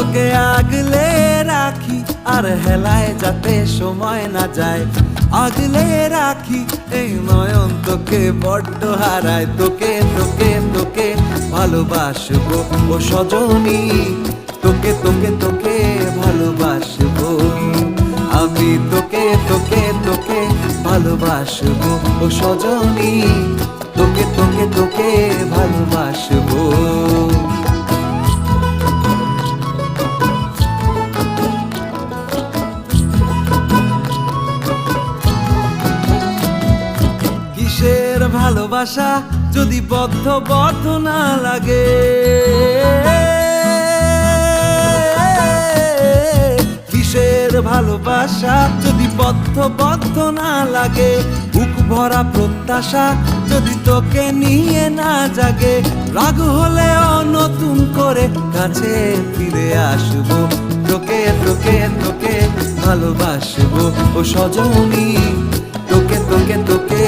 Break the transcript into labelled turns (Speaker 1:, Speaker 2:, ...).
Speaker 1: তোকে আগলে রাখি আর হেলায় যাতে সময় না যায়, আগলে রাখি এই নয়ন তোকে বড্ড হারায়। তোকে তোকে তোকে ভালোবাসবো ও সজনী, তোকে তোকে তোকে ভালোবাসবো আমি, তোকে তোকে তোকে ভালোবাসবো ও সজনী, তোকে তোকে তোকে ভালোবাসবো। কিসের ভালোবাসা যদি বদ্ধ বদ্ধ না লাগে, কিসের ভালোবাসা যদি বদ্ধ বদ্ধ না লাগে, বুক ভরা প্রত্যাশা যদি তোকে নিয়ে না জাগে, রাগ হলেও নতুন করে কাছে ফিরে আসবো, তোকে তোকে তোকে ভালোবাসবো ও সজনী, তোকে তোকে তোকে